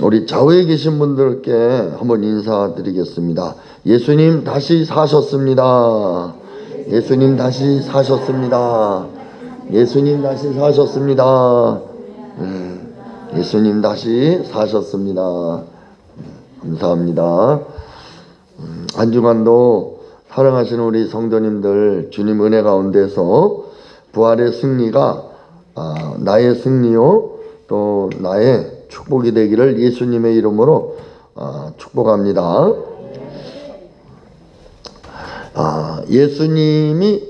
우리 좌우에 계신 분들께 한번 인사드리겠습니다. 예수님 다시 사셨습니다. 예수님 다시 사셨습니다. 예수님 다시 사셨습니다. 예수님 다시 사셨습니다. 감사합니다. 한 주간도 사랑하시는 우리 성도님들, 주님 은혜 가운데서 부활의 승리가 나의 승리요 또 나의 축복이 되기를 예수님의 이름으로 축복합니다. 예수님이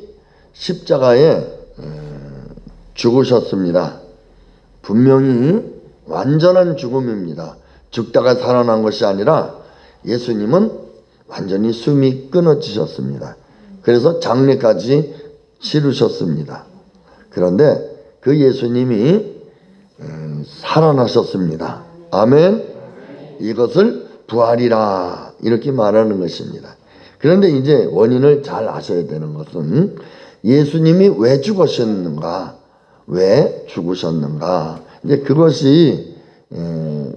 십자가에 죽으셨습니다. 분명히 완전한 죽음입니다. 죽다가 살아난 것이 아니라 예수님은 완전히 숨이 끊어지셨습니다. 그래서 장례까지 치르셨습니다. 그런데 그 예수님이 살아나셨습니다. 아멘. 이것을 부활이라 이렇게 말하는 것입니다. 그런데 이제 원인을 잘 아셔야 되는 것은 예수님이 왜 죽으셨는가, 왜 죽으셨는가, 이제 그것이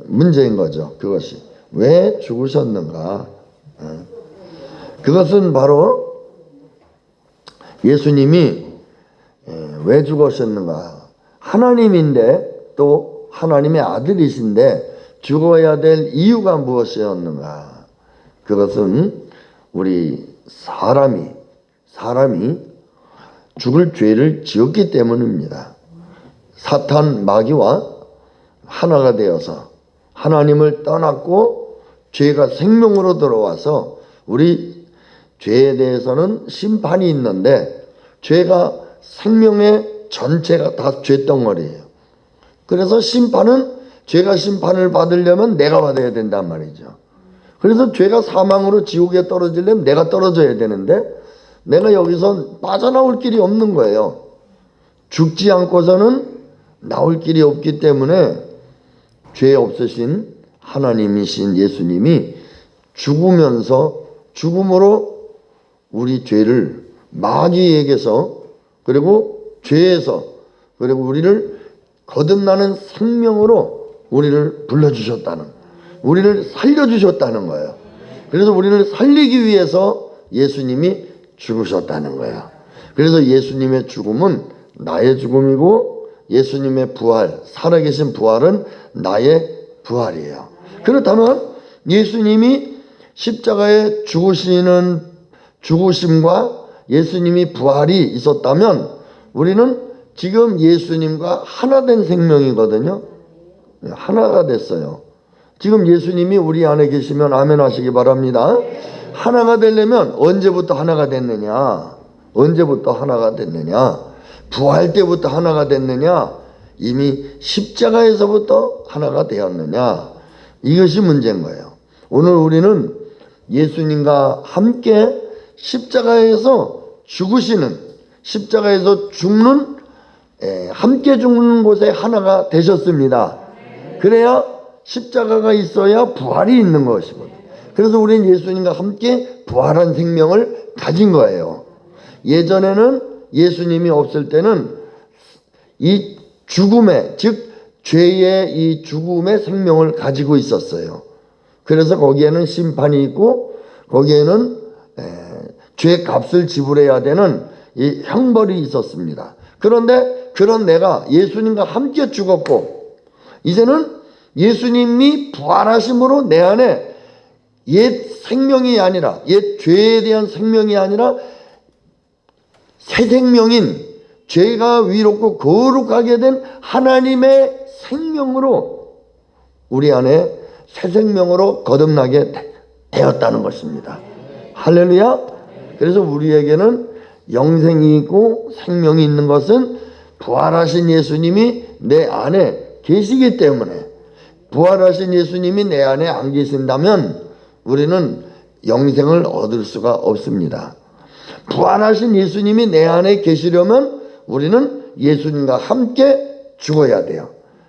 문제인 거죠. 그것이 왜 죽으셨는가. 그것은 바로 예수님이 왜 죽으셨는가, 하나님인데 또 하나님의 아들이신데 죽어야 될 이유가 무엇이었는가. 그것은 우리 사람이 죽을 죄를 지었기 때문입니다. 사탄 마귀와 하나가 되어서 하나님을 떠났고 죄가 생명으로 들어와서 우리 죄에 대해서는 심판이 있는데 죄가 생명의 전체가 다 죄덩어리예요. 그래서 심판은 죄가 심판을 받으려면 내가 받아야 된단 말이죠. 그래서 죄가 사망으로 지옥에 떨어지려면 내가 떨어져야 되는데 내가 여기서 빠져나올 길이 없는 거예요. 죽지 않고서는 나올 길이 없기 때문에 죄 없으신 하나님이신 예수님이 죽으면서 죽음으로 우리 죄를 마귀에게서 그리고 죄에서 그리고 우리를 거듭나는 생명으로 우리를 불러주셨다는, 우리를 살려주셨다는 거예요. 그래서 우리를 살리기 위해서 예수님이 죽으셨다는 거예요. 그래서 예수님의 죽음은 나의 죽음이고 예수님의 부활, 살아계신 부활은 나의 부활이에요. 그렇다면 예수님이 십자가에 죽으심과 예수님이 부활이 있었다면 우리는 지금 예수님과 하나 된 생명이거든요. 하나가 됐어요. 지금 예수님이 우리 안에 계시면 아멘 하시기 바랍니다. 하나가 되려면 언제부터 하나가 됐느냐? 언제부터 하나가 됐느냐? 부활 때부터 하나가 됐느냐? 이미 십자가에서부터 하나가 되었느냐? 이것이 문제인 거예요. 오늘 우리는 예수님과 함께 십자가에서 죽으시는, 십자가에서 죽는, 함께 죽는 곳에 하나가 되셨습니다. 그래야 십자가가 있어야 부활이 있는 것이거든요. 그래서 우리는 예수님과 함께 부활한 생명을 가진 거예요. 예전에는 예수님이 없을 때는 이 죽음의, 즉 죄의 이 죽음의 생명을 가지고 있었어요. 그래서 거기에는 심판이 있고 거기에는 죄 값을 지불해야 되는 이 형벌이 있었습니다. 그런데 그런 내가 예수님과 함께 죽었고 이제는 예수님이 부활하심으로 내 안에 옛 생명이 아니라, 옛 죄에 대한 생명이 아니라 새 생명인, 죄가 위롭고 거룩하게 된 하나님의 생명으로 우리 안에 새 생명으로 거듭나게 되었다는 것입니다. 할렐루야. 그래서 우리에게는 영생이 있고 생명이 있는 것은 부활하신 예수님이 내 안에 계시기 때문에, 부활하신 예수님이 내 안에 안 계신다면 우리는 영생을 얻을 수가 없습니다. 부활하신 예수님이 내 안에 계시려면 우리는 예수님과 함께 죽어야 돼요.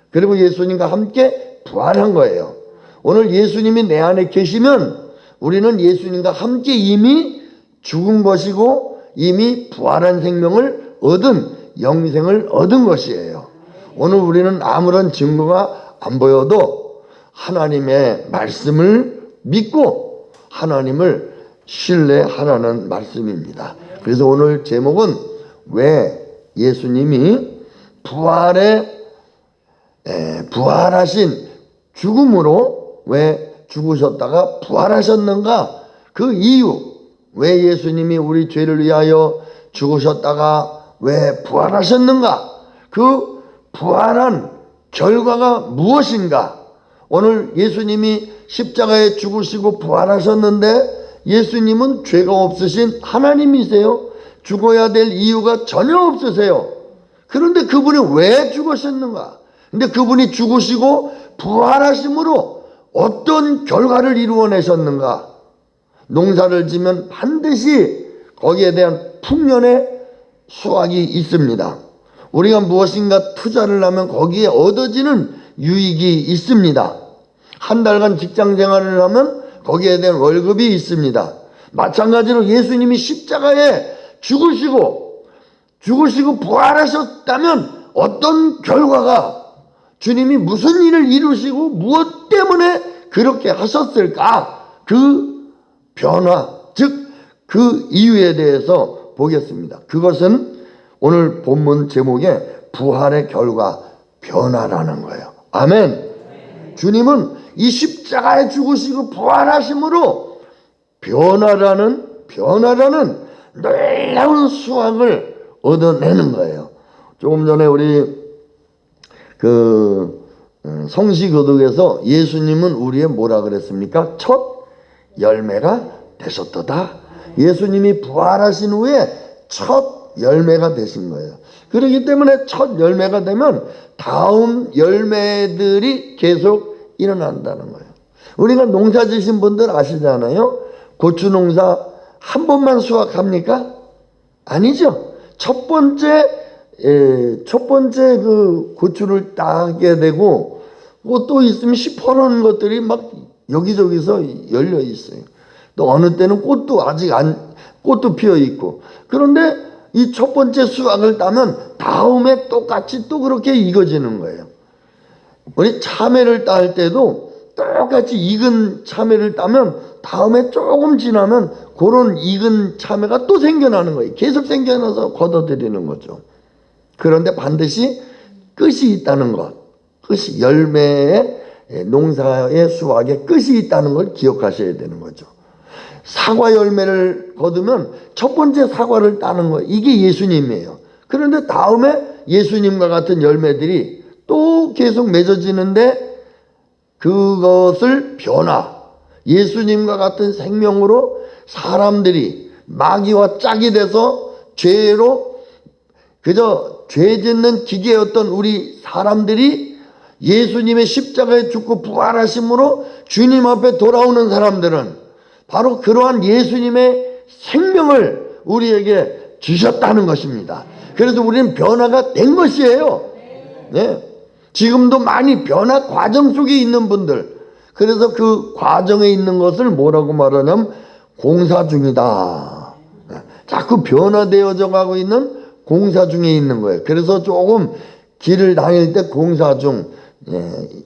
그리고 예수님과 함께 부활한 거예요. 오늘 예수님이 내 안에 계시면 우리는 예수님과 함께 이미 죽은 것이고 이미 부활한 생명을 얻은, 영생을 얻은 것이에요. 오늘 우리는 아무런 증거가 안 보여도 하나님의 말씀을 믿고 하나님을 신뢰하라는 말씀입니다. 그래서 오늘 제목은 왜 예수님이 부활하신 죽음으로 왜 죽으셨다가 부활하셨는가, 그 이유, 왜 예수님이 우리 죄를 위하여 죽으셨다가 왜 부활하셨는가, 그 부활한 결과가 무엇인가. 오늘 예수님이 십자가에 죽으시고 부활하셨는데 예수님은 죄가 없으신 하나님이세요. 죽어야 될 이유가 전혀 없으세요. 그런데 그분이 왜 죽으셨는가? 근데 그분이 죽으시고 부활하심으로 어떤 결과를 이루어내셨는가? 농사를 지면 반드시 거기에 대한 풍년의 수확이 있습니다. 우리가 무엇인가 투자를 하면 거기에 얻어지는 유익이 있습니다. 한 달간 직장 생활을 하면 거기에 대한 월급이 있습니다. 마찬가지로 예수님이 십자가에 죽으시고 부활하셨다면 어떤 결과가, 주님이 무슨 일을 이루시고 무엇 때문에 그렇게 하셨을까, 그 변화, 즉 그 이유에 대해서 보겠습니다. 그것은 오늘 본문 제목에 부활의 결과, 변화라는 거예요. 아멘. 주님은 이 십자가에 죽으시고 부활하심으로 변화라는 놀라운 수확을 얻어내는 거예요. 조금 전에 우리 성시교독에서 예수님은 우리의 뭐라 그랬습니까? 첫 열매가 되셨도다. 예수님이 부활하신 후에 첫 열매가 되신 거예요. 그렇기 때문에 첫 열매가 되면 다음 열매들이 계속 일어난다는 거예요. 우리가 농사 지신 분들 아시잖아요. 고추 농사 한 번만 수확합니까? 아니죠. 첫 번째 그 고추를 따게 되고 또 있으면 시퍼런 것들이 막 여기저기서 열려 있어요. 또 어느 때는 꽃도 꽃도 피어 있고. 그런데 이 첫 번째 수확을 따면 다음에 똑같이 또 그렇게 익어지는 거예요. 우리 참외를 딸 때도 똑같이 익은 참외를 따면 다음에 조금 지나면 그런 익은 참외가 또 생겨나는 거예요. 계속 생겨나서 걷어들이는 거죠. 그런데 반드시 끝이 있다는 것, 끝이, 열매의 농사의 수확에 끝이 있다는 걸 기억하셔야 되는 거죠. 사과 열매를 거두면 첫 번째 사과를 따는 거예요. 이게 예수님이에요. 그런데 다음에 예수님과 같은 열매들이 또 계속 맺어지는데 그것을 예수님과 같은 생명으로 사람들이 마귀와 짝이 돼서 죄로 그저 죄 짓는 기계였던 우리 사람들이 예수님의 십자가에 죽고 부활하심으로 주님 앞에 돌아오는 사람들은 바로 그러한 예수님의 생명을 우리에게 주셨다는 것입니다. 그래서 우리는 변화가 된 것이에요. 네. 지금도 많이 변화 과정 속에 있는 분들, 그래서 그 과정에 있는 것을 뭐라고 말하냐면 공사 중이다. 자꾸 변화되어져 가고 있는 공사 중에 있는 거예요. 그래서 조금 길을 다닐 때 공사 중,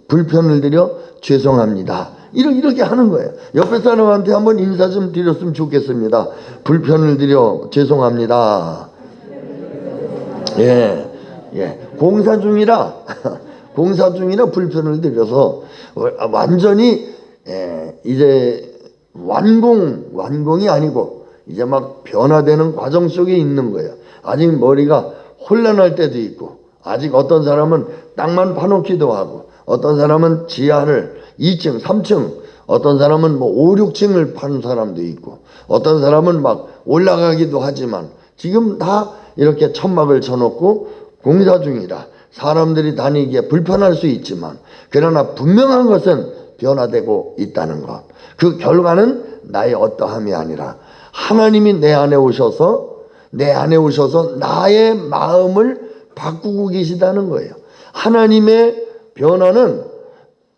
불편을 드려 죄송합니다. 이렇게 하는 거예요. 옆에 사람한테 한번 인사 좀 드렸으면 좋겠습니다. 불편을 드려 죄송합니다. 공사 중이라 불편을 드려서 완전히 이제 완공이 아니고 이제 막 변화되는 과정 속에 있는 거예요. 아직 머리가 혼란할 때도 있고, 아직 어떤 사람은 땅만 파놓기도 하고, 어떤 사람은 지하를 2층, 3층, 어떤 사람은 5, 6층을 파는 사람도 있고, 어떤 사람은 막 올라가기도 하지만 지금 다 이렇게 천막을 쳐놓고 공사 중이라 사람들이 다니기에 불편할 수 있지만, 그러나 분명한 것은 변화되고 있다는 것. 그 결과는 나의 어떠함이 아니라 하나님이 내 안에 오셔서 나의 마음을 바꾸고 계시다는 거예요. 하나님의 변화는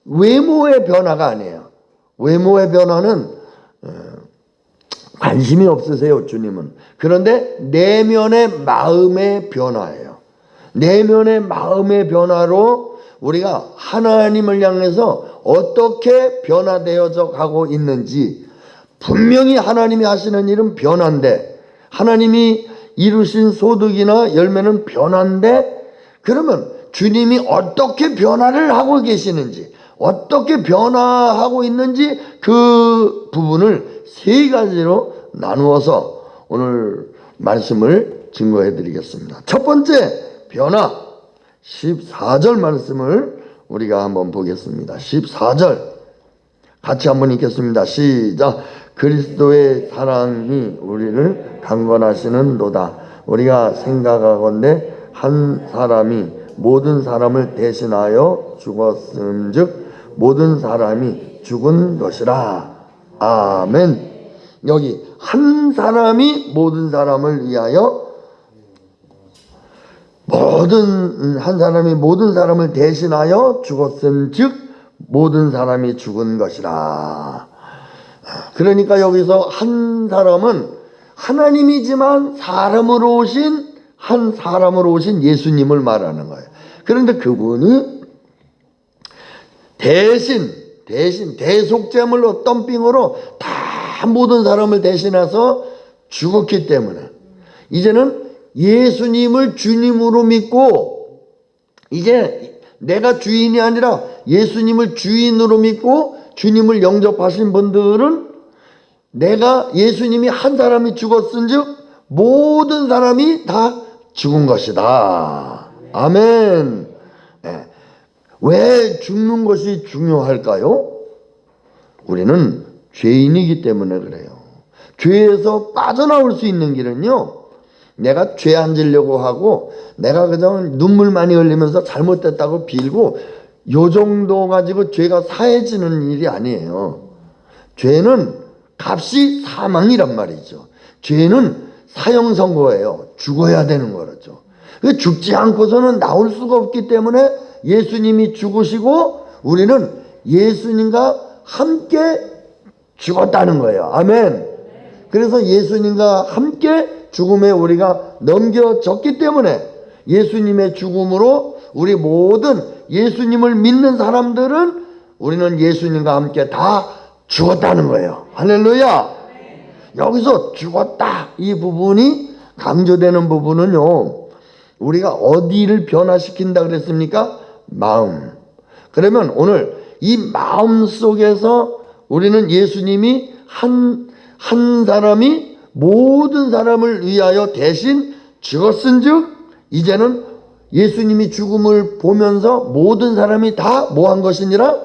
외모의 변화가 아니에요. 외모의 변화는 관심이 없으세요, 주님은. 그런데 내면의 마음의 변화예요. 내면의 마음의 변화로 우리가 하나님을 향해서 어떻게 변화되어져 가고 있는지, 분명히 하나님이 하시는 일은 변화인데, 하나님이 이루신 소득이나 열매는 변화인데, 그러면 주님이 어떻게 변화를 하고 계시는지, 어떻게 변화하고 있는지 그 부분을 세 가지로 나누어서 오늘 말씀을 증거해 드리겠습니다. 첫 번째 변화, 14절 말씀을 우리가 한번 보겠습니다. 14절 같이 한번 읽겠습니다. 시작. 그리스도의 사랑이 우리를 강건하시는도다. 우리가 생각하건대 한 사람이 모든 사람을 대신하여 죽었음즉 모든 사람이 죽은 것이라. 아멘. 여기 한 사람이 모든 사람을 위하여, 한 사람이 모든 사람을 대신하여 죽었음즉 모든 사람이 죽은 것이라. 그러니까 여기서 한 사람은 하나님이지만 한 사람으로 오신 예수님을 말하는 거예요. 그런데 그분이 대신 대속제물로 덤빙으로 다 모든 사람을 대신해서 죽었기 때문에 이제는 예수님을 주님으로 믿고, 이제 내가 주인이 아니라 예수님을 주인으로 믿고 주님을 영접하신 분들은 내가 예수님이 한 사람이 죽었은즉 모든 사람이 다 죽은 것이다. 아멘. 네. 왜 죽는 것이 중요할까요? 우리는 죄인이기 때문에 그래요. 죄에서 빠져나올 수 있는 길은요, 내가 죄 안 지려고 하고 내가 그저 눈물 많이 흘리면서 잘못됐다고 빌고 요 정도 가지고 죄가 사해지는 일이 아니에요. 죄는 값이 사망이란 말이죠. 죄는 사형 선고예요. 죽어야 되는 거죠. 죽지 않고서는 나올 수가 없기 때문에 예수님이 죽으시고 우리는 예수님과 함께 죽었다는 거예요. 아멘. 그래서 예수님과 함께 죽음에 우리가 넘겨졌기 때문에 예수님의 죽음으로 우리 모든 예수님을 믿는 사람들은 우리는 예수님과 함께 다 죽었다는 거예요. 할렐루야. 여기서 죽었다, 이 부분이 강조되는 부분은요, 우리가 어디를 변화시킨다 그랬습니까? 마음. 그러면 오늘 이 마음 속에서 우리는 예수님이 한 사람이 모든 사람을 위하여 대신 죽었은즉 이제는 예수님이 죽음을 보면서 모든 사람이 다 뭐 한 것이니라?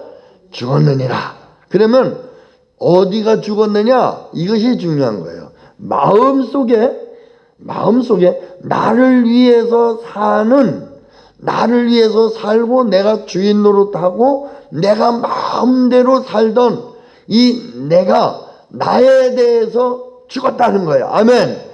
죽었느니라. 그러면 어디가 죽었느냐? 이것이 중요한 거예요. 마음속에 나를 위해서 살고 내가 주인 노릇하고 내가 마음대로 살던 이 내가 나에 대해서 죽었다는 거예요. 아멘.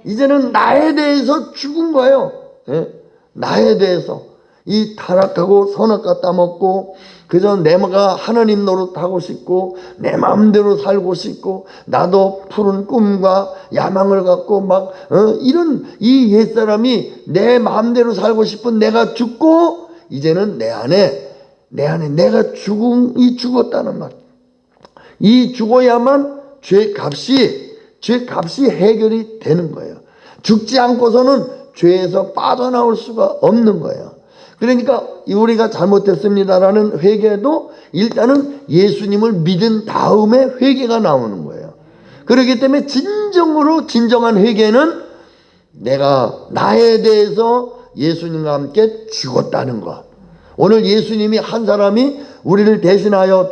이제는 나에 대해서 죽은 거예요. 예? 나에 대해서 이 타락하고 선악과 따먹고 그저 내가 하나님 노릇하고 싶고 내 마음대로 살고 싶고 나도 푸른 꿈과 야망을 갖고 막 이런 이 옛사람이 내 마음대로 살고 싶은 내가 죽고 이제는 내 안에 내가 죽었다는 말. 이 죽어야만 죄값이 해결이 되는 거예요. 죽지 않고서는 죄에서 빠져나올 수가 없는 거예요. 그러니까 우리가 잘못했습니다라는 회개도 일단은 예수님을 믿은 다음에 회개가 나오는 거예요. 그렇기 때문에 진정한 회개는 내가 나에 대해서 예수님과 함께 죽었다는 것. 오늘 예수님이 한 사람이 우리를 대신하여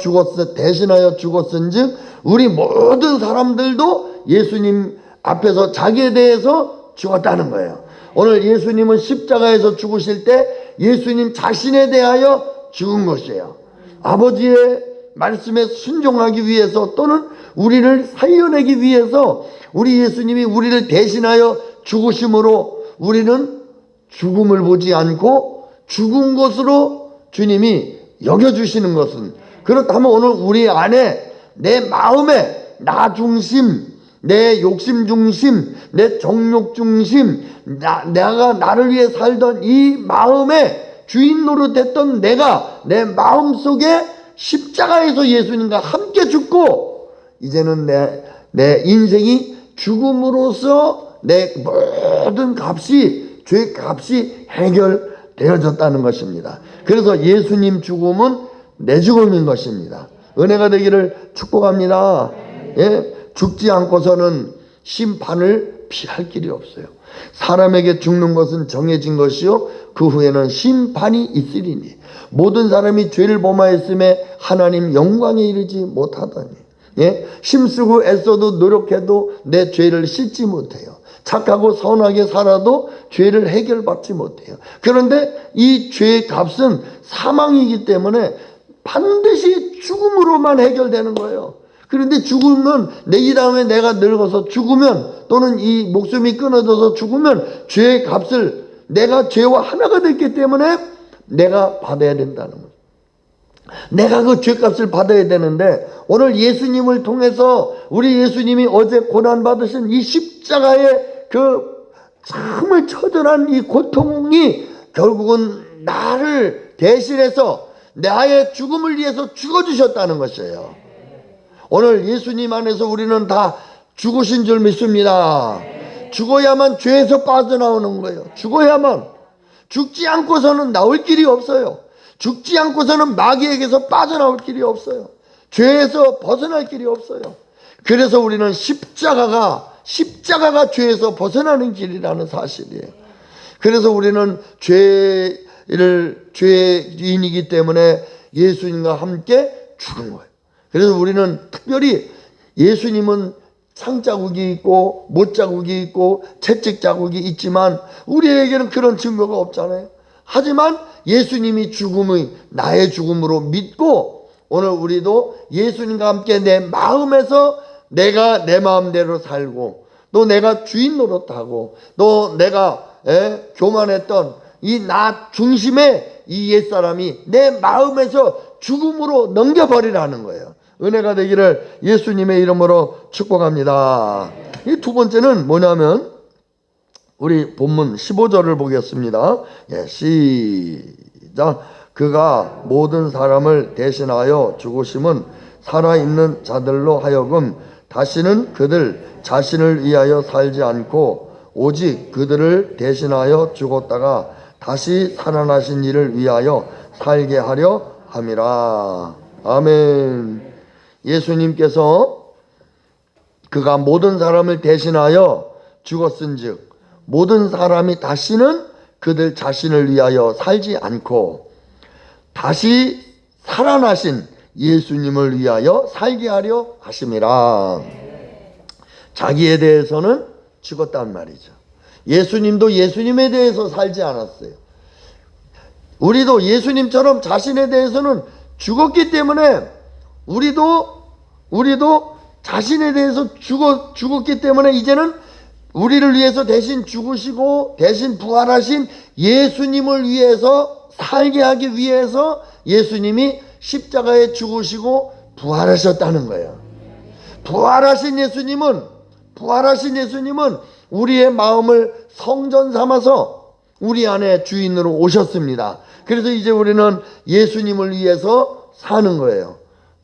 죽었은즉 우리 모든 사람들도 예수님 앞에서 자기에 대해서 죽었다는 거예요. 오늘 예수님은 십자가에서 죽으실 때 예수님 자신에 대하여 죽은 것이에요. 아버지의 말씀에 순종하기 위해서 또는 우리를 살려내기 위해서 우리 예수님이 우리를 대신하여 죽으심으로 우리는 죽음을 보지 않고 죽은 것으로 주님이 여겨주시는 것은, 그렇다면 오늘 우리 안에 내 마음에 나 중심, 내 욕심 중심, 내 정욕 중심, 내가 나를 위해 살던 이 마음에 주인 노릇했던 내가 내 마음속에 십자가에서 예수님과 함께 죽고 이제는 내 인생이 죽음으로써 내 모든 값이, 죄 값이 해결되어졌다는 것입니다. 그래서 예수님 죽음은 내 죽음인 것입니다. 은혜가 되기를 축복합니다. 예? 죽지 않고서는 심판을 피할 길이 없어요. 사람에게 죽는 것은 정해진 것이요 그 후에는 심판이 있으리니 모든 사람이 죄를 범하였음에 하나님 영광에 이르지 못하다니. 예? 힘쓰고 애써도 노력해도 내 죄를 씻지 못해요. 착하고 선하게 살아도 죄를 해결받지 못해요. 그런데 이 죄의 값은 사망이기 때문에 반드시 죽음으로만 해결되는 거예요. 그런데 죽으면 이 다음에 내가 늙어서 죽으면 또는 이 목숨이 끊어져서 죽으면 죄의 값을 내가 죄와 하나가 됐기 때문에 내가 받아야 된다는 거예요. 내가 그 죄값을 받아야 되는데 오늘 예수님을 통해서 우리 예수님이 어제 고난받으신 이 십자가의 그 정말 처절한 이 고통이 결국은 나를 대신해서 나의 죽음을 위해서 죽어주셨다는 것이에요. 오늘 예수님 안에서 우리는 다 죽으신 줄 믿습니다. 죽어야만 죄에서 빠져나오는 거예요. 죽어야만. 죽지 않고서는 나올 길이 없어요. 죽지 않고서는 마귀에게서 빠져나올 길이 없어요. 죄에서 벗어날 길이 없어요. 그래서 우리는 십자가가 죄에서 벗어나는 길이라는 사실이에요. 그래서 우리는 죄인이기 때문에 예수님과 함께 죽은 거예요. 그래서 우리는 특별히 예수님은 상자국이 있고 못자국이 있고 채찍자국이 있지만 우리에게는 그런 증거가 없잖아요. 하지만 예수님이 죽음의 나의 죽음으로 믿고 오늘 우리도 예수님과 함께 내 마음에서 내가 내 마음대로 살고 또 내가 주인 노릇하고 또 내가 교만했던 이 나 중심의 이 옛사람이 내 마음에서 죽음으로 넘겨버리라는 거예요. 은혜가 되기를 예수님의 이름으로 축복합니다. 이 두 번째는 뭐냐면 우리 본문 15절을 보겠습니다. 예, 시작. 그가 모든 사람을 대신하여 죽으심은 살아있는 자들로 하여금 다시는 그들 자신을 위하여 살지 않고 오직 그들을 대신하여 죽었다가 다시 살아나신 이를 위하여 살게 하려 함이라. 아멘. 예수님께서 그가 모든 사람을 대신하여 죽었은즉 모든 사람이 다시는 그들 자신을 위하여 살지 않고 다시 살아나신 예수님을 위하여 살게 하려 하심이라. 자기에 대해서는 죽었단 말이죠. 예수님도 예수님에 대해서 살지 않았어요. 우리도 예수님처럼 자신에 대해서는 죽었기 때문에 우리도 자신에 대해서 죽었기 때문에 이제는 우리를 위해서 대신 죽으시고 대신 부활하신 예수님을 위해서 살게 하기 위해서 예수님이 십자가에 죽으시고 부활하셨다는 거예요. 부활하신 예수님은 우리의 마음을 성전 삼아서 우리 안에 주인으로 오셨습니다. 그래서 이제 우리는 예수님을 위해서 사는 거예요.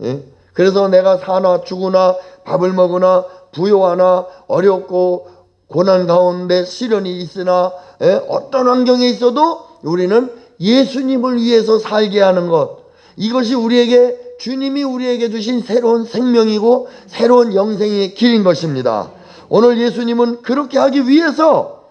예? 그래서 내가 사나 죽으나 밥을 먹으나 부요하나 어렵고 고난 가운데 시련이 있으나 어떤 환경에 있어도 우리는 예수님을 위해서 살게 하는 것, 이것이 주님이 우리에게 주신 새로운 생명이고 새로운 영생의 길인 것입니다. 오늘 예수님은 그렇게 하기 위해서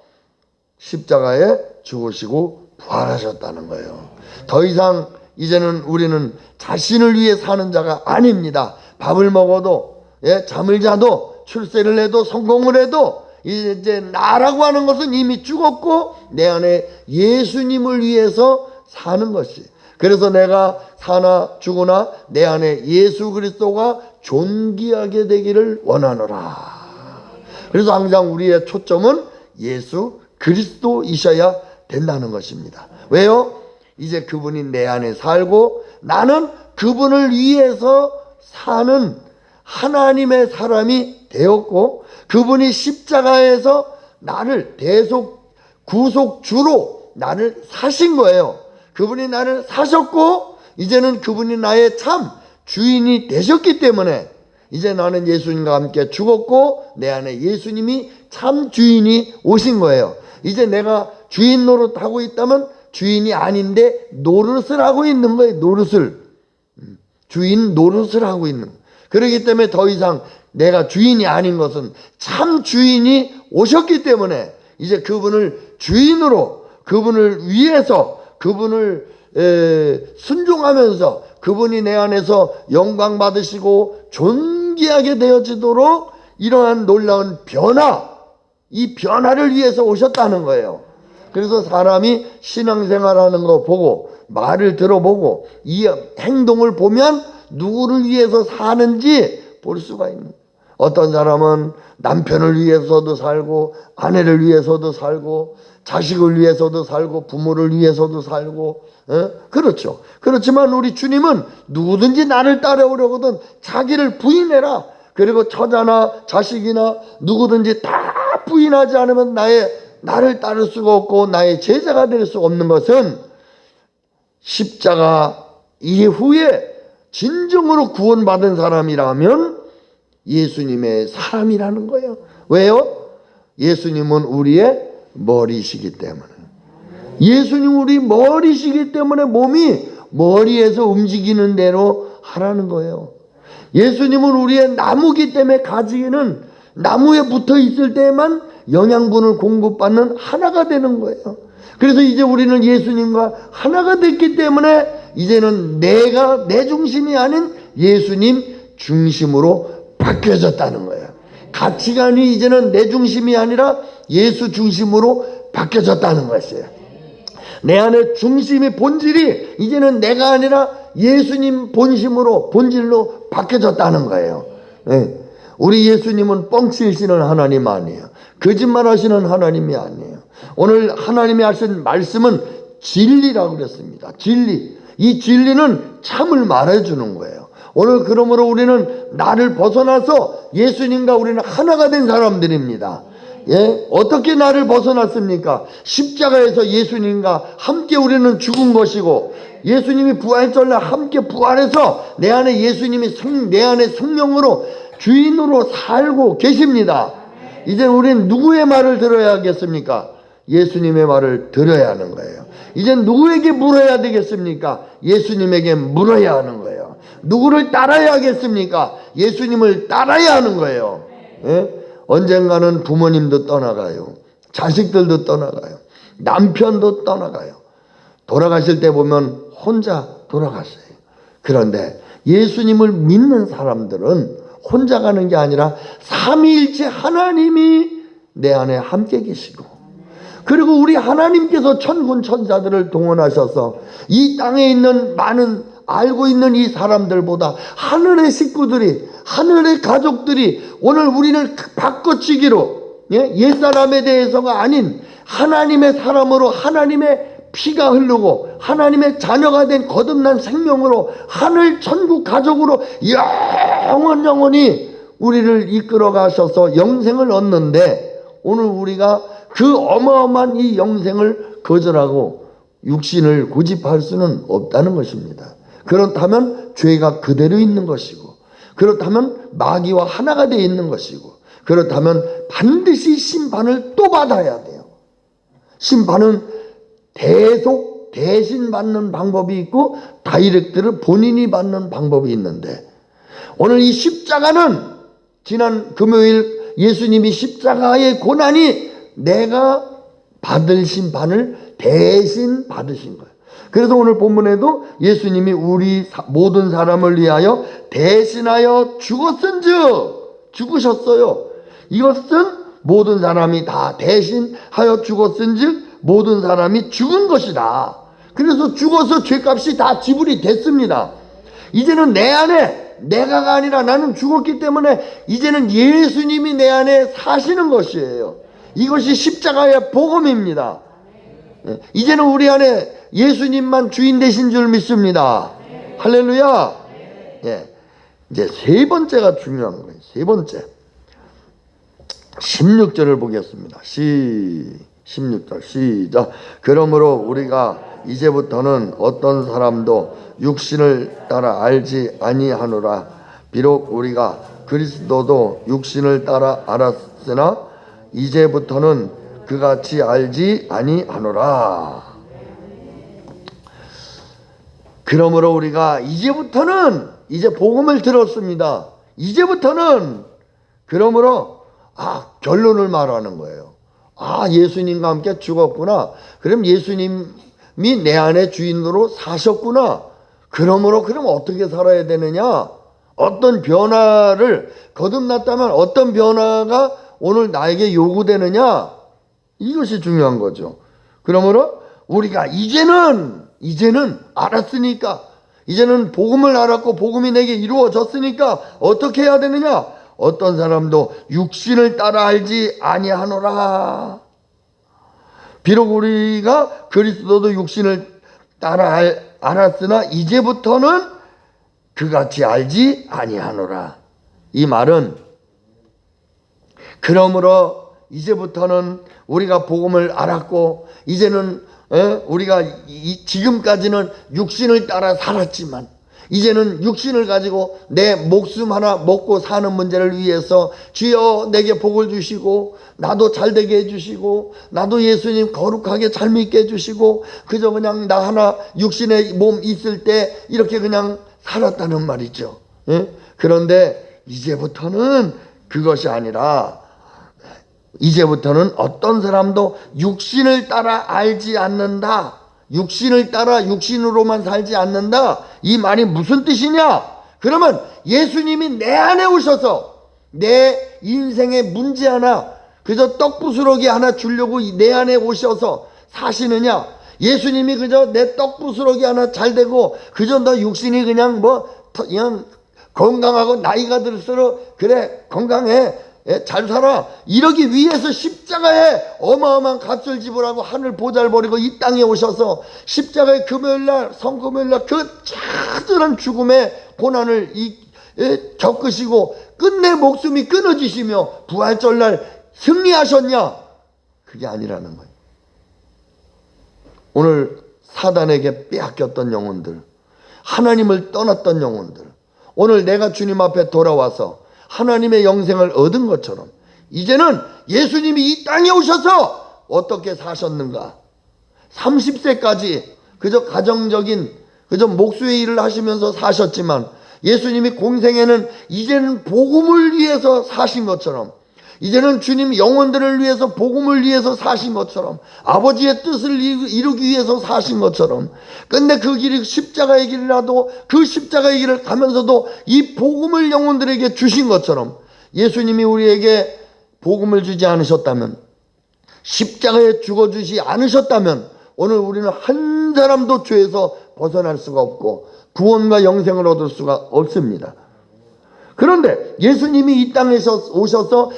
십자가에 죽으시고 부활하셨다는 거예요. 더 이상 이제는 우리는 자신을 위해 사는 자가 아닙니다. 밥을 먹어도 잠을 자도 출세를 해도 성공을 해도 이제 나라고 하는 것은 이미 죽었고 내 안에 예수님을 위해서 사는 것이. 그래서 내가 사나 죽으나 내 안에 예수 그리스도가 존귀하게 되기를 원하노라. 그래서 항상 우리의 초점은 예수 그리스도이셔야 된다는 것입니다. 왜요? 이제 그분이 내 안에 살고 나는 그분을 위해서 사는 하나님의 사람이 되었고 그분이 십자가에서 나를 구속주로 나를 사신 거예요. 그분이 나를 사셨고 이제는 그분이 나의 참 주인이 되셨기 때문에 이제 나는 예수님과 함께 죽었고 내 안에 예수님이 참 주인이 오신 거예요. 이제 내가 주인 노릇하고 있다면 주인이 아닌데 노릇을 하고 있는 거예요. 노릇을. 주인 노릇을 하고 있는 거예요. 그렇기 때문에 더 이상 내가 주인이 아닌 것은 참 주인이 오셨기 때문에 이제 그분을 주인으로, 그분을 위해서, 그분을 순종하면서 그분이 내 안에서 영광 받으시고 존귀하게 되어지도록 이러한 놀라운 변화, 이 변화를 위해서 오셨다는 거예요. 그래서 사람이 신앙생활하는 거 보고 말을 들어보고 이 행동을 보면 누구를 위해서 사는지 볼 수가 있는 거예요. 어떤 사람은 남편을 위해서도 살고 아내를 위해서도 살고 자식을 위해서도 살고 부모를 위해서도 살고 그렇죠. 그렇지만 우리 주님은 누구든지 나를 따라오려거든 자기를 부인해라. 그리고 처자나 자식이나 누구든지 다 부인하지 않으면 나를 따를 수가 없고 나의 제자가 될 수 없는 것은 십자가 이후에 진정으로 구원받은 사람이라면 예수님의 사람이라는 거예요. 왜요? 예수님은 우리의 머리시기 때문에. 예수님 우리 머리시기 때문에 몸이 머리에서 움직이는 대로 하라는 거예요. 예수님은 우리의 나무기 때문에 가지는 나무에 붙어 있을 때만 영양분을 공급받는 하나가 되는 거예요. 그래서 이제 우리는 예수님과 하나가 됐기 때문에 이제는 내가 내 중심이 아닌 예수님 중심으로 바뀌어졌다는 거예요. 가치관이 이제는 내 중심이 아니라 예수 중심으로 바뀌어졌다는 것이에요. 내 안에 중심이 본질이 이제는 내가 아니라 예수님 본질로 바뀌어졌다는 거예요. 네. 우리 예수님은 뻥치시는 하나님 아니에요. 거짓말하시는 하나님이 아니에요. 오늘 하나님이 하신 말씀은 진리라고 그랬습니다. 진리. 이 진리는 참을 말해주는 거예요. 오늘 그러므로 우리는 나를 벗어나서 예수님과 우리는 하나가 된 사람들입니다. 예? 어떻게 나를 벗어났습니까? 십자가에서 예수님과 함께 우리는 죽은 것이고 예수님이 부활절날 함께 부활해서 내 안에 예수님이 내 안에 성령으로 주인으로 살고 계십니다. 이제 우리는 누구의 말을 들어야겠습니까? 예수님의 말을 들어야 하는 거예요. 이제 누구에게 물어야 되겠습니까? 예수님에게 물어야 하는 거예요. 누구를 따라야겠습니까? 예수님을 따라야 하는 거예요. 예? 언젠가는 부모님도 떠나가요. 자식들도 떠나가요. 남편도 떠나가요. 돌아가실 때 보면 혼자 돌아갔어요. 그런데 예수님을 믿는 사람들은 혼자 가는 게 아니라 삼위일체 하나님이 내 안에 함께 계시고 그리고 우리 하나님께서 천군 천사들을 동원하셔서 이 땅에 있는 많은 알고 있는 이 사람들보다 하늘의 식구들이 하늘의 가족들이 오늘 우리를 바꿔치기로 옛사람에 대해서가 아닌 하나님의 사람으로 하나님의 피가 흐르고 하나님의 자녀가 된 거듭난 생명으로 하늘 천국 가족으로 영원히 우리를 이끌어 가셔서 영생을 얻는데 오늘 우리가 그 어마어마한 이 영생을 거절하고 육신을 고집할 수는 없다는 것입니다. 그렇다면 죄가 그대로 있는 것이고 그렇다면 마귀와 하나가 되어 있는 것이고 그렇다면 반드시 심판을 또 받아야 돼요. 심판은 대신 받는 방법이 있고 다이렉트를 본인이 받는 방법이 있는데 오늘 이 십자가는 지난 금요일 예수님이 십자가의 고난이 내가 받을 심판을 대신 받으신 거예요. 그래서 오늘 본문에도 예수님이 우리 모든 사람을 위하여 대신하여 죽으셨어요. 이것은 모든 사람이 다 대신하여 죽었은즉 모든 사람이 죽은 것이다. 그래서 죽어서 죄값이 다 지불이 됐습니다. 이제는 내 안에 내가가 아니라 나는 죽었기 때문에 이제는 예수님이 내 안에 사시는 것이에요. 이것이 십자가의 복음입니다. 이제는 우리 안에 예수님만 주인 되신 줄 믿습니다. 할렐루야. 예. 이제 세 번째가 중요한 거예요. 세 번째. 16절을 보겠습니다. 16절 시작. 그러므로 우리가 이제부터는 어떤 사람도 육신을 따라 알지 아니하노라. 비록 우리가 그리스도도 육신을 따라 알았으나 이제부터는 그같이 알지 아니하노라. 그러므로 우리가 이제부터는 이제 복음을 들었습니다. 이제부터는 그러므로 결론을 말하는 거예요. 예수님과 함께 죽었구나. 그럼 예수님이 내 안에 주인으로 사셨구나. 그러므로 그럼 어떻게 살아야 되느냐? 어떤 변화를 거듭났다면 어떤 변화가 오늘 나에게 요구되느냐? 이것이 중요한 거죠. 그러므로 우리가 이제는 알았으니까, 이제는 복음을 알았고 복음이 내게 이루어졌으니까 어떻게 해야 되느냐? 어떤 사람도 육신을 따라 알지 아니하노라. 비록 우리가 그리스도도 육신을 따라 알았으나 이제부터는 그같이 알지 아니하노라. 이 말은 그러므로 이제부터는 우리가 복음을 알았고 이제는 우리가 지금까지는 육신을 따라 살았지만 이제는 육신을 가지고 내 목숨 하나 먹고 사는 문제를 위해서 주여 내게 복을 주시고 나도 잘되게 해주시고 나도 예수님 거룩하게 잘 믿게 해주시고 그저 그냥 나 하나 육신의 몸 있을 때 이렇게 그냥 살았다는 말이죠. 그런데 이제부터는 그것이 아니라 이제부터는 어떤 사람도 육신을 따라 알지 않는다. 육신을 따라 육신으로만 살지 않는다. 이 말이 무슨 뜻이냐? 그러면 예수님이 내 안에 오셔서 내 인생의 문제 하나 그저 떡부스러기 하나 주려고 내 안에 오셔서 사시느냐? 예수님이 그저 내 떡부스러기 하나 잘 되고 그저 너 육신이 그냥 그냥 건강하고 나이가 들수록 그래 건강해 잘 살아 이러기 위해서 십자가에 어마어마한 값을 지불하고 하늘 보잘버리고 이 땅에 오셔서 십자가의 금요일날 성금요일날 그 차절한 죽음의 고난을 겪으시고 끝내 목숨이 끊어지시며 부활절날 승리하셨냐? 그게 아니라는 거예요. 오늘 사단에게 빼앗겼던 영혼들, 하나님을 떠났던 영혼들, 오늘 내가 주님 앞에 돌아와서 하나님의 영생을 얻은 것처럼 이제는 예수님이 이 땅에 오셔서 어떻게 사셨는가? 30세까지 그저 가정적인 그저 목수의 일을 하시면서 사셨지만 예수님이 공생에는 이제는 복음을 위해서 사신 것처럼 이제는 주님 영혼들을 위해서 복음을 위해서 사신 것처럼 아버지의 뜻을 이루기 위해서 사신 것처럼 근데 그 길이 십자가의 길이라도 그 십자가의 길을 가면서도 이 복음을 영혼들에게 주신 것처럼 예수님이 우리에게 복음을 주지 않으셨다면 십자가에 죽어주지 않으셨다면 오늘 우리는 한 사람도 죄에서 벗어날 수가 없고 구원과 영생을 얻을 수가 없습니다. 그런데 예수님이 이 땅에 오셔서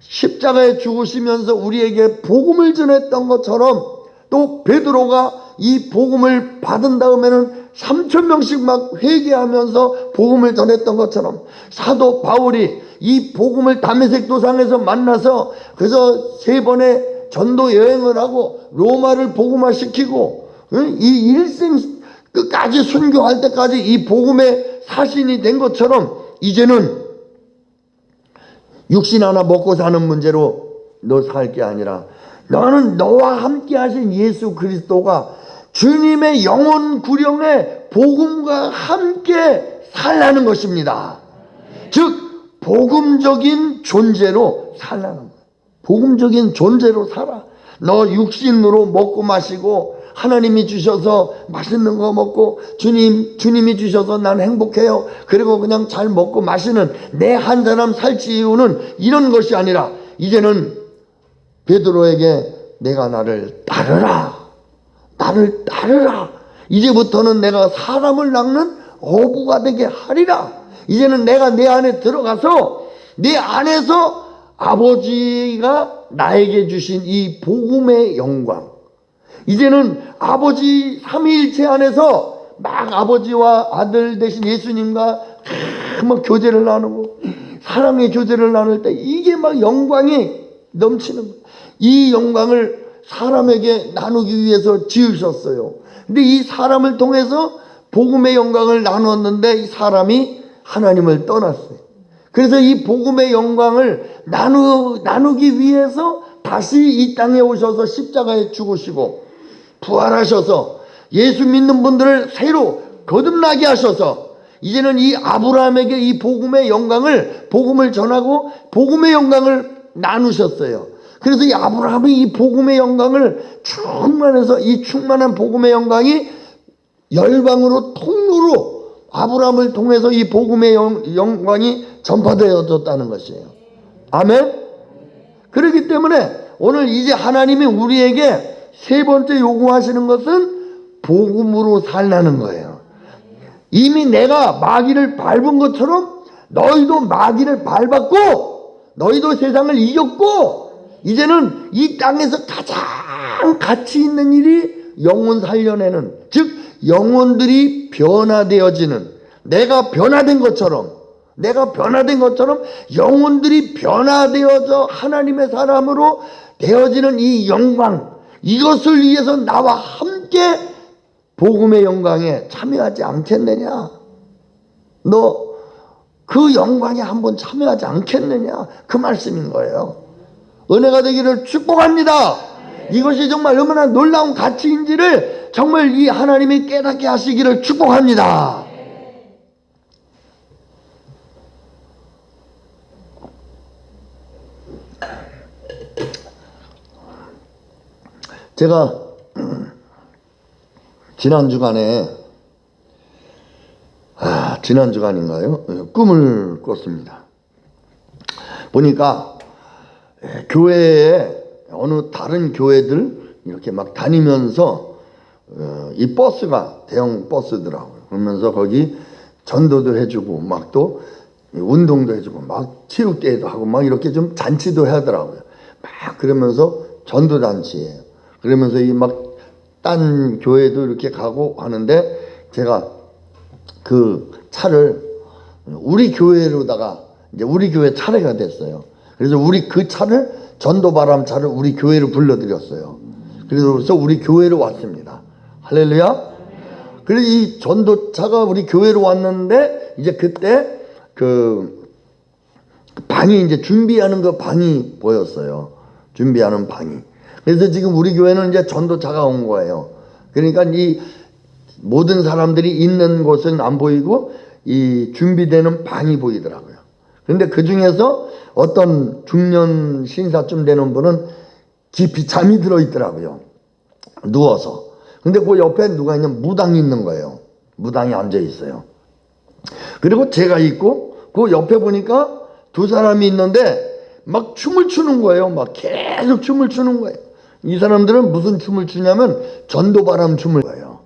십자가에 죽으시면서 우리에게 복음을 전했던 것처럼 또 베드로가 이 복음을 받은 다음에는 3,000명씩 막 회개하면서 복음을 전했던 것처럼 사도 바울이 이 복음을 다메섹 도상에서 만나서 그래서 3번의 전도 여행을 하고 로마를 복음화시키고 이 일생 끝까지 순교할 때까지 이 복음의 사신이 된 것처럼 이제는 육신 하나 먹고 사는 문제로 너 살 게 아니라 너는 너와 함께 하신 예수 그리스도가 주님의 영혼 구령의 복음과 함께 살라는 것입니다. 즉 복음적인 존재로 살라는 거야. 복음적인 존재로 살아. 너 육신으로 먹고 마시고 하나님이 주셔서 맛있는 거 먹고 주님이 주셔서 난 행복해요. 그리고 그냥 잘 먹고 마시는 내 한 사람 살찌우는 이런 것이 아니라 이제는 베드로에게 내가 나를 따르라. 나를 따르라. 이제부터는 내가 사람을 낚는 어부가 되게 하리라. 이제는 내가 내 안에 들어가서 내 안에서 아버지가 나에게 주신 이 복음의 영광 이제는 아버지 삼위일체 안에서 막 아버지와 아들 대신 예수님과 막 교제를 나누고 사랑의 교제를 나눌 때 이게 막 영광이 넘치는 거예요. 이 영광을 사람에게 나누기 위해서 지으셨어요. 근데 이 사람을 통해서 복음의 영광을 나눴는데 이 사람이 하나님을 떠났어요. 그래서 이 복음의 영광을 나누기 위해서 다시 이 땅에 오셔서 십자가에 죽으시고 부활하셔서 예수 믿는 분들을 새로 거듭나게 하셔서 이제는 이 아브라함에게 이 복음의 영광을, 복음을 전하고 복음의 영광을 나누셨어요. 그래서 이 아브라함이 이 복음의 영광을 충만해서 이 충만한 복음의 영광이 열방으로 통로로 아브라함을 통해서 이 복음의 영광이 전파되어졌다는 것이에요. 아멘. 그렇기 때문에 오늘 이제 하나님이 우리에게 세 번째 요구하시는 것은 복음으로 살라는 거예요. 이미 내가 마귀를 밟은 것처럼 너희도 마귀를 밟았고 너희도 세상을 이겼고 이제는 이 땅에서 가장 가치 있는 일이 영혼 살려내는, 즉 영혼들이 변화되어지는, 내가 변화된 것처럼 영혼들이 변화되어져 하나님의 사람으로 되어지는 이 영광, 이것을 위해서 나와 함께 복음의 영광에 참여하지 않겠느냐? 너 그 영광에 한번 참여하지 않겠느냐? 그 말씀인 거예요. 은혜가 되기를 축복합니다. 이것이 정말 얼마나 놀라운 가치인지를 정말 이 하나님이 깨닫게 하시기를 축복합니다. 제가 지난 주간인가요? 꿈을 꿨습니다. 보니까 교회에 어느 다른 교회들 이렇게 막 다니면서 이 버스가 대형 버스더라고요. 그러면서 거기 전도도 해주고 막 또 운동도 해주고 막 체육대회도 하고 막 이렇게 좀 잔치도 하더라고요. 막 그러면서 전도 잔치예요. 그러면서 이 막 딴 교회도 이렇게 가고 하는데 제가 그 차를 우리 교회로다가 이제 우리 교회 차례가 됐어요. 그래서 우리 그 차를 전도바람 차를 우리 교회로 불러드렸어요. 그래서 우리 교회로 왔습니다. 할렐루야. 그래서 이 전도차가 우리 교회로 왔는데 이제 그때 그 방이 이제 준비하는 그 방이 보였어요. 준비하는 방이. 그래서 지금 우리 교회는 이제 전도차가 온 거예요. 그러니까 이 모든 사람들이 있는 곳은 안 보이고 이 준비되는 방이 보이더라고요. 그런데 그 중에서 어떤 중년 신사쯤 되는 분은 깊이 잠이 들어 있더라고요. 누워서. 근데 그 옆에 누가 있냐면 무당이 있는 거예요. 무당이 앉아 있어요. 그리고 제가 있고 그 옆에 보니까 두 사람이 있는데 막 춤을 추는 거예요. 막 계속 춤을 추는 거예요. 이 사람들은 무슨 춤을 추냐면 전도바람 춤을 거예요.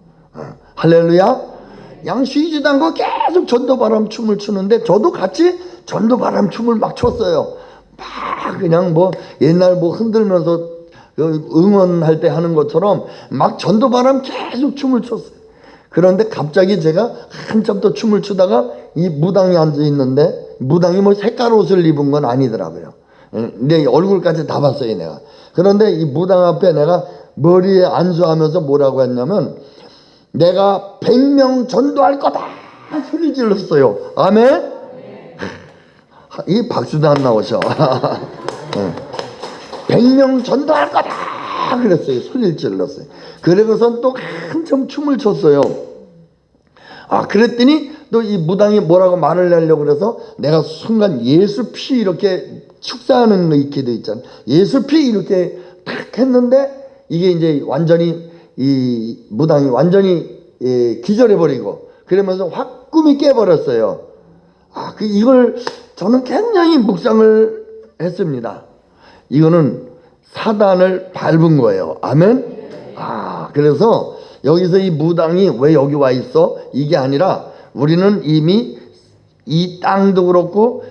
할렐루야. 양 쉬지도 않고 계속 전도바람 춤을 추는데 저도 같이 전도바람 춤을 막 췄어요. 막 그냥 뭐 옛날 뭐 흔들면서 응원할 때 하는 것처럼 막 전도바람 계속 춤을 췄어요. 그런데 갑자기 제가 한참 더 춤을 추다가 이 무당이 앉아 있는데 무당이 뭐 색깔 옷을 입은 건 아니더라고요. 내 얼굴까지 다 봤어요, 내가. 그런데 이 무당 앞에 내가 머리에 안수하면서 뭐라고 했냐면 내가 100명 전도할 거다 소리 질렀어요. 아멘. 이 박수도 안 나오셔. 100명 전도할 거다 그랬어요. 소리를 질렀어요. 그러고선 또 한참 춤을 췄어요. 그랬더니 또 이 무당이 뭐라고 말을 하려고 그래서 내가 순간 예수 피 이렇게 축사하는 거 있게 돼 있잖아. 예수 피 이렇게 탁 했는데 이게 이제 완전히 이 무당이 완전히 기절해버리고 그러면서 확 꿈이 깨버렸어요. 이걸 저는 굉장히 묵상을 했습니다. 이거는 사단을 밟은 거예요. 아멘. 그래서 여기서 이 무당이 왜 여기 와 있어? 이게 아니라 우리는 이미 이 땅도 그렇고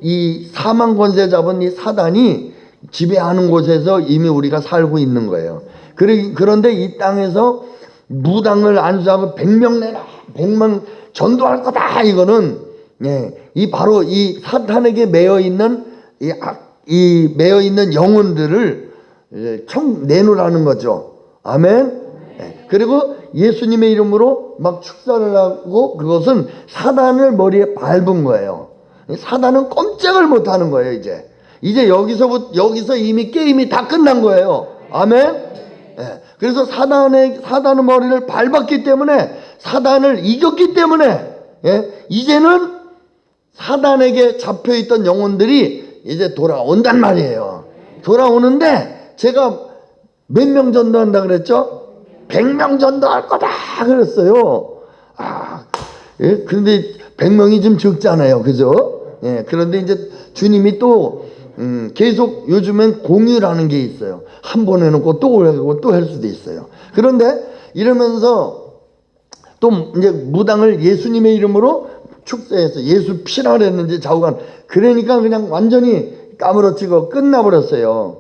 이 사망 권세 잡은 이 사단이 지배하는 곳에서 이미 우리가 살고 있는 거예요. 그런데 이 땅에서 무당을 안수하고 100명 내라 100명 전도할 거다. 이거는 이 바로 이 사탄에게 매여 있는 이 매여 있는 영혼들을 내놓으라는 거죠. 아멘. 네. 그리고 예수님의 이름으로 막 축사를 하고, 그것은 사단을 머리에 밟은 거예요. 사단은 꼼짝을 못 하는 거예요. 이제 여기서 이미 게임이 다 끝난 거예요. 아멘. 네. 그래서 사단의 머리를 밟았기 때문에, 사단을 이겼기 때문에, 이제는 사단에게 잡혀있던 영혼들이 이제 돌아온단 말이에요. 돌아오는데, 제가 몇 명 전도한다 그랬죠? 100명 전도할 거다 그랬어요. 그런데 100명이 좀 적잖아요. 그죠? 그런데 이제 주님이 또 계속 요즘엔 공유라는 게 있어요. 한 번 해놓고 또 할 수도 있어요. 그런데 이러면서 또 이제 무당을 예수님의 이름으로 축사해서 예수 피라 그랬는지 좌우간, 그러니까 그냥 완전히 까무러치고 끝나버렸어요.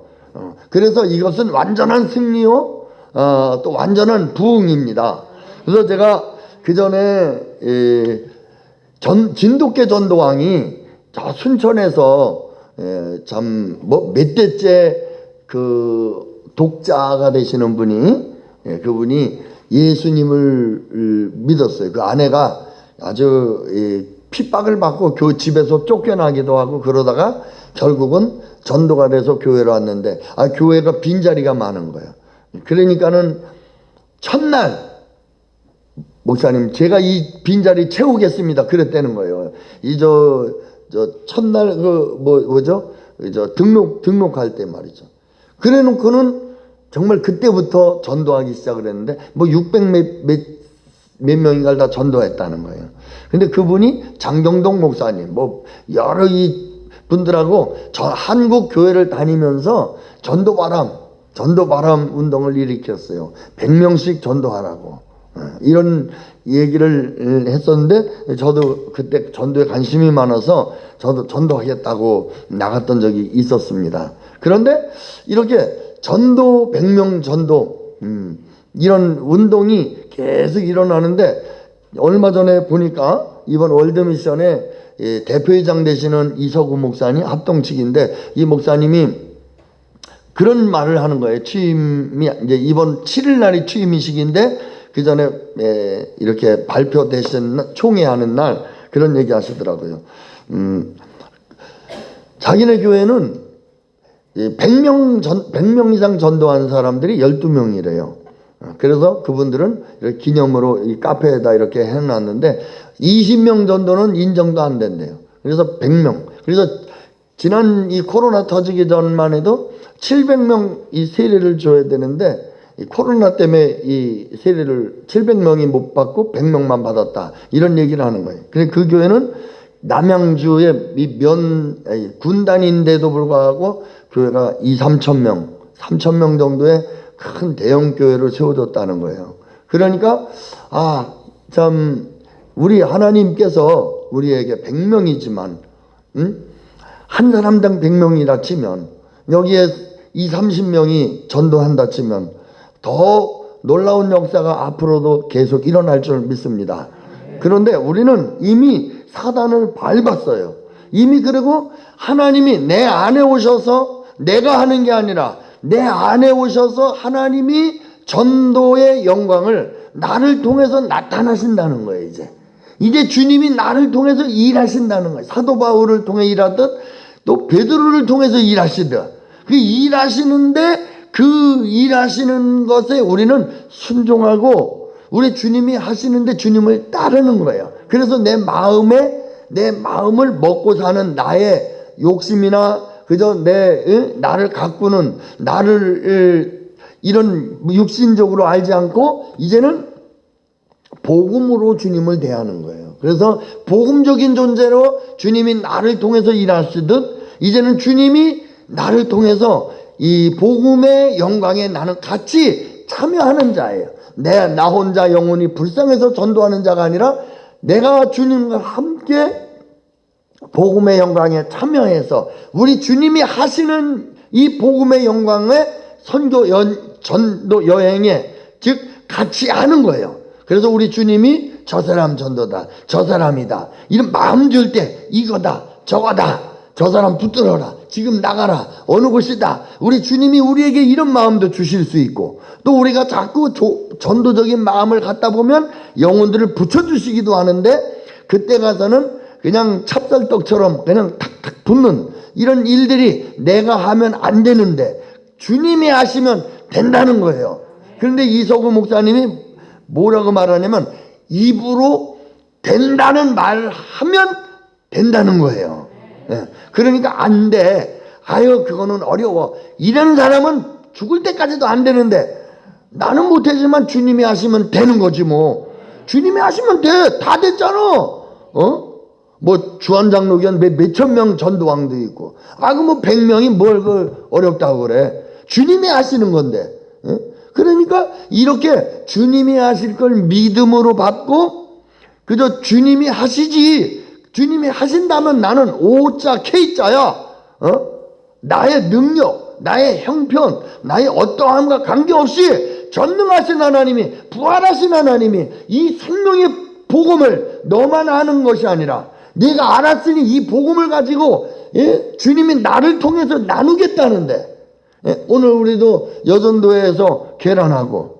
그래서 이것은 완전한 승리요, 또 완전한 부흥입니다. 그래서 제가 그 전에 진돗개 전도왕이 저 순천에서 참 몇 대째 그 독자가 되시는 분이, 그분이 예수님을 믿었어요. 그 아내가 아주 핍박을 받고 집에서 쫓겨나기도 하고 그러다가 결국은 전도가 돼서 교회로 왔는데, 교회가 빈자리가 많은 거예요. 그러니까는 첫날 목사님, 제가 이 빈자리 채우겠습니다 그랬다는 거예요. 첫날 등록할 때 말이죠. 그래 놓고는 정말 그때부터 전도하기 시작을 했는데, 600 몇 명인가를 다 전도했다는 거예요. 근데 그분이 장경동 목사님, 여러 이 분들하고 한국 교회를 다니면서 전도바람 운동을 일으켰어요. 100명씩 전도하라고. 이런 얘기를 했었는데, 저도 그때 전도에 관심이 많아서 저도 전도하겠다고 나갔던 적이 있었습니다. 그런데 이렇게 100명 전도, 이런 운동이 계속 일어나는데, 얼마 전에 보니까 이번 월드미션에 대표회장 되시는 이서구 목사님, 합동측인데, 이 목사님이 그런 말을 하는 거예요. 취임이 이제 이번 7일 날이 취임이식인데, 그 전에 이렇게 발표되신 총회하는 날 그런 얘기 하시더라고요. 자기네 교회는 100명 이상 전도한 사람들이 12명이래요. 그래서 그분들은 이렇게 기념으로 이 카페에다 이렇게 해놨는데, 20명 전도는 인정도 안 된대요. 그래서 100명. 그래서 지난 이 코로나 터지기 전만 해도 700명 이 세례를 줘야 되는데, 이 코로나 때문에 이 세례를 700명이 못 받고 100명만 받았다, 이런 얘기를 하는 거예요. 그래서 그 교회는 남양주의 군단인데도 불구하고 교회가 3천 명 정도의 큰 대형 교회를 세워줬다는 거예요. 그러니까 참 우리 하나님께서 우리에게 100명이지만 한 사람당 100명이라 치면, 여기에 30명이 전도한다 치면 더 놀라운 역사가 앞으로도 계속 일어날 줄 믿습니다. 그런데 우리는 이미 사단을 밟았어요. 이미. 그리고 하나님이 내 안에 오셔서, 내가 하는 게 아니라 내 안에 오셔서 하나님이 전도의 영광을 나를 통해서 나타나신다는 거예요. 이제 주님이 나를 통해서 일하신다는 거예요. 사도 바울을 통해 일하듯 또 베드로를 통해서 일하시듯, 그 일하시는데 그 일하시는 것에 우리는 순종하고 우리 주님이 하시는데 주님을 따르는 거예요. 그래서 내 마음을 먹고 사는 나의 욕심이나 그저 나를 가꾸는, 나를 이런 육신적으로 알지 않고 이제는 복음으로 주님을 대하는 거예요. 그래서 복음적인 존재로 주님이 나를 통해서 일하시듯, 이제는 주님이 나를 통해서 이 복음의 영광에 나는 같이 참여하는 자예요. 나 혼자 영혼이 불쌍해서 전도하는 자가 아니라, 내가 주님과 함께 복음의 영광에 참여해서 우리 주님이 하시는 이 복음의 영광의 전도 여행에 즉 같이 하는 거예요. 그래서 우리 주님이 저 사람 전도다, 저 사람이다, 이런 마음 줄 때 이거다 저거다, 저 사람 붙들어라. 지금 나가라. 어느 곳이다. 우리 주님이 우리에게 이런 마음도 주실 수 있고, 또 우리가 자꾸 전도적인 마음을 갖다 보면 영혼들을 붙여주시기도 하는데, 그때 가서는 그냥 찹쌀떡처럼 그냥 탁탁 붙는 이런 일들이 내가 하면 안 되는데 주님이 하시면 된다는 거예요. 그런데 이석우 목사님이 뭐라고 말하냐면, 입으로 된다는 말을 하면 된다는 거예요. 예. 그러니까 안 돼. 아유, 그거는 어려워. 이런 사람은 죽을 때까지도 안 되는데, 나는 못하지만 주님이 하시면 되는 거지 뭐. 주님이 하시면 돼. 다 됐잖아. 뭐 주한장로교는 몇천 명 전도왕도 있고, 그 뭐 100명이 뭘 그 어렵다고 그래. 주님이 하시는 건데. 예? 그러니까 이렇게 주님이 하실 걸 믿음으로 받고, 그저 주님이 하시지, 주님이 하신다면 나는 O자 K자야. 나의 능력, 나의 형편, 나의 어떠함과 관계없이 전능하신 하나님이, 부활하신 하나님이 이 생명의 복음을 너만 아는 것이 아니라 네가 알았으니 이 복음을 가지고, 예? 주님이 나를 통해서 나누겠다는데, 예? 오늘 우리도 여전도에서 계란하고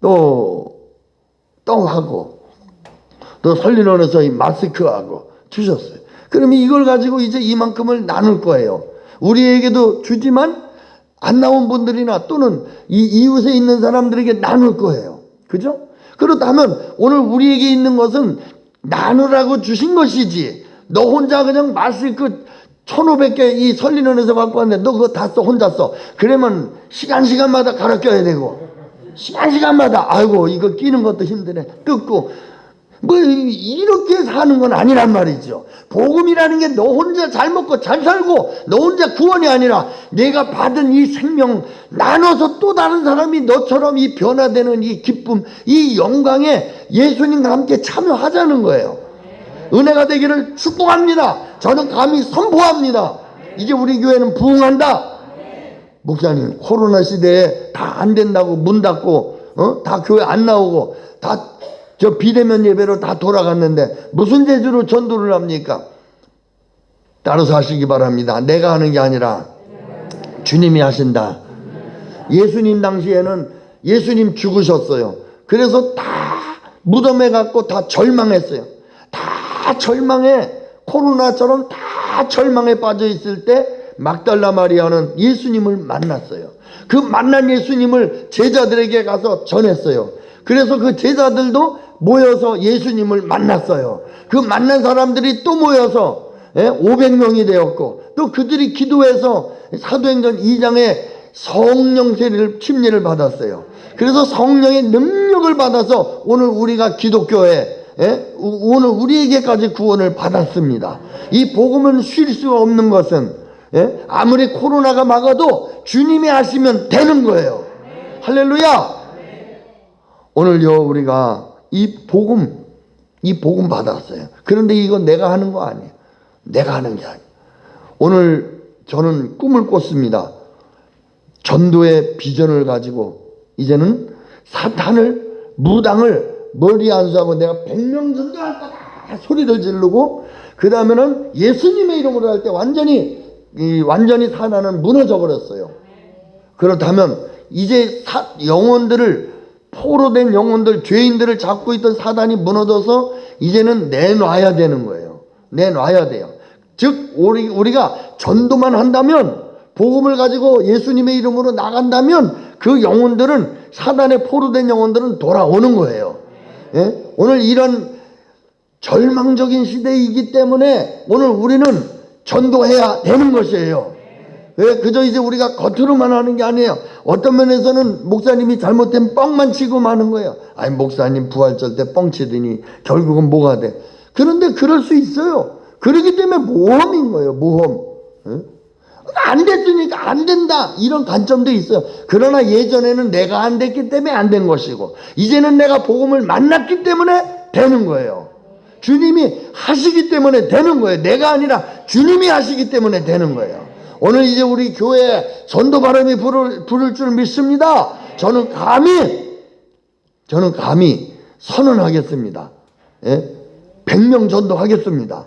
또 떡하고 또 설린원에서 이 마스크하고 주셨어요. 그러면 이걸 가지고 이제 이만큼을 나눌 거예요. 우리에게도 주지만 안 나온 분들이나 또는 이 이웃에 있는 사람들에게 나눌 거예요. 그죠? 그렇다면 오늘 우리에게 있는 것은 나누라고 주신 것이지, 너 혼자 그냥 마스크 1,500개 이 설린원에서 갖고 왔는데 너 그거 다 써, 혼자 써. 그러면 시간마다 갈아 껴야 되고, 시간마다 아이고 이거 끼는 것도 힘드네, 뜯고, 뭐 이렇게 사는 건 아니란 말이죠. 복음이라는 게 너 혼자 잘 먹고 잘 살고 너 혼자 구원이 아니라 내가 받은 이 생명 나눠서 또 다른 사람이 너처럼 이 변화되는 이 기쁨, 이 영광에 예수님과 함께 참여하자는 거예요. 은혜가 되기를 축복합니다. 저는 감히 선포합니다. 이제 우리 교회는 부흥한다. 목사님, 코로나 시대에 다 안 된다고 문 닫고 다 교회 안 나오고 다 저 비대면 예배로 다 돌아갔는데 무슨 재주로 전도를 합니까? 따라서 하시기 바랍니다. 내가 하는 게 아니라 주님이 하신다. 예수님 당시에는 예수님 죽으셨어요. 그래서 다 무덤에 갔고 다 절망했어요. 다 절망해, 코로나처럼 다 절망에 빠져 있을 때 막달라 마리아는 예수님을 만났어요. 그 만난 예수님을 제자들에게 가서 전했어요. 그래서 그 제자들도 모여서 예수님을 만났어요. 그 만난 사람들이 또 모여서 500명이 되었고, 또 그들이 기도해서 사도행전 2장에 성령 세례를 침례를 받았어요. 그래서 성령의 능력을 받아서 오늘 우리가 기독교에, 오늘 우리에게까지 구원을 받았습니다. 이 복음은 쉴 수가 없는 것은, 아무리 코로나가 막아도 주님이 하시면 되는 거예요. 할렐루야. 오늘요 우리가 이 복음 받았어요. 그런데 이건 내가 하는 거 아니에요. 내가 하는 게 아니에요. 오늘 저는 꿈을 꿨습니다. 전도의 비전을 가지고 이제는 사탄을, 무당을 머리에 안수하고 내가 100명 전도할 거다 소리를 지르고, 그 다음에는 예수님의 이름으로 할 때 완전히 사단은 무너져 버렸어요. 그렇다면 이제 영혼들을, 포로된 영혼들, 죄인들을 잡고 있던 사단이 무너져서 이제는 내놔야 되는 거예요. 내놔야 돼요. 즉 우리가 전도만 한다면, 복음을 가지고 예수님의 이름으로 나간다면 그 영혼들은, 사단의 포로된 영혼들은 돌아오는 거예요. 예? 오늘 이런 절망적인 시대이기 때문에 오늘 우리는 전도해야 되는 것이에요. 왜? 그저 이제 우리가 겉으로만 하는 게 아니에요. 어떤 면에서는 목사님이 잘못된 뻥만 치고 마는 거예요. 아니, 목사님 부활절 때 뻥 치더니 결국은 뭐가 돼? 그런데 그럴 수 있어요. 그렇기 때문에 모험인 거예요. 모험. 안 됐으니까 안 된다, 이런 관점도 있어요. 그러나 예전에는 내가 안 됐기 때문에 안 된 것이고, 이제는 내가 복음을 만났기 때문에 되는 거예요. 주님이 하시기 때문에 되는 거예요. 내가 아니라 주님이 하시기 때문에 되는 거예요. 오늘 이제 우리 교회에 전도 바람이 부를 줄 믿습니다. 저는 감히 선언하겠습니다. 예? 100명 전도하겠습니다.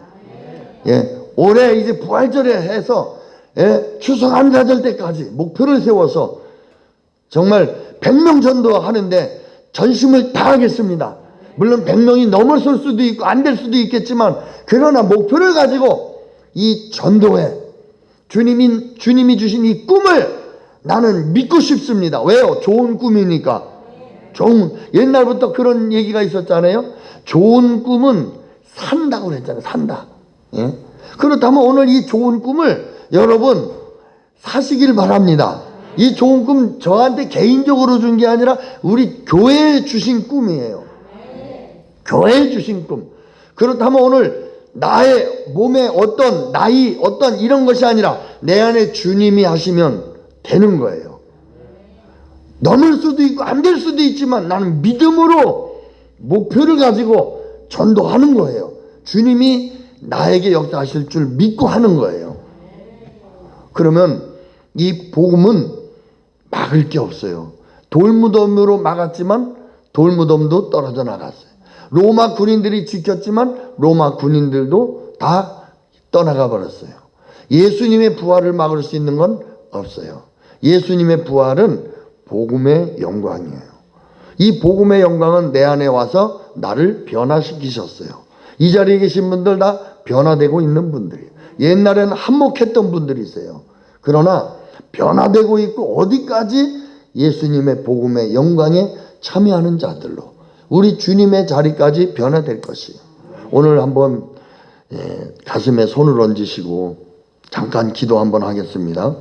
예? 올해 이제 부활절에 해서 추석 안사절 때까지 목표를 세워서 정말 100명 전도하는데 전심을 다하겠습니다. 물론 100명이 넘어설 수도 있고 안 될 수도 있겠지만, 그러나 목표를 가지고 이 전도회, 주님이 주신 이 꿈을 나는 믿고 싶습니다. 왜요? 좋은 꿈이니까. 옛날부터 그런 얘기가 있었잖아요. 좋은 꿈은 산다고 그랬잖아요. 산다. 예? 그렇다면 오늘 이 좋은 꿈을 여러분 사시길 바랍니다. 이 좋은 꿈 저한테 개인적으로 준 게 아니라 우리 교회에 주신 꿈이에요. 교회에 주신 꿈. 그렇다면 오늘 나의 몸에 어떤 나이, 어떤 이런 것이 아니라 내 안에 주님이 하시면 되는 거예요. 넘을 수도 있고 안 될 수도 있지만 나는 믿음으로 목표를 가지고 전도하는 거예요. 주님이 나에게 역사하실 줄 믿고 하는 거예요. 그러면 이 복음은 막을 게 없어요. 돌무덤으로 막았지만 돌무덤도 떨어져 나갔어요. 로마 군인들이 지켰지만 로마 군인들도 다 떠나가 버렸어요. 예수님의 부활을 막을 수 있는 건 없어요. 예수님의 부활은 복음의 영광이에요. 이 복음의 영광은 내 안에 와서 나를 변화시키셨어요. 이 자리에 계신 분들 다 변화되고 있는 분들이에요. 옛날에는 한몫했던 분들이세요. 그러나 변화되고 있고 어디까지 예수님의 복음의 영광에 참여하는 자들로 우리 주님의 자리까지 변화될 것이에요. 오늘 한번 가슴에 손을 얹으시고 잠깐 기도 한번 하겠습니다.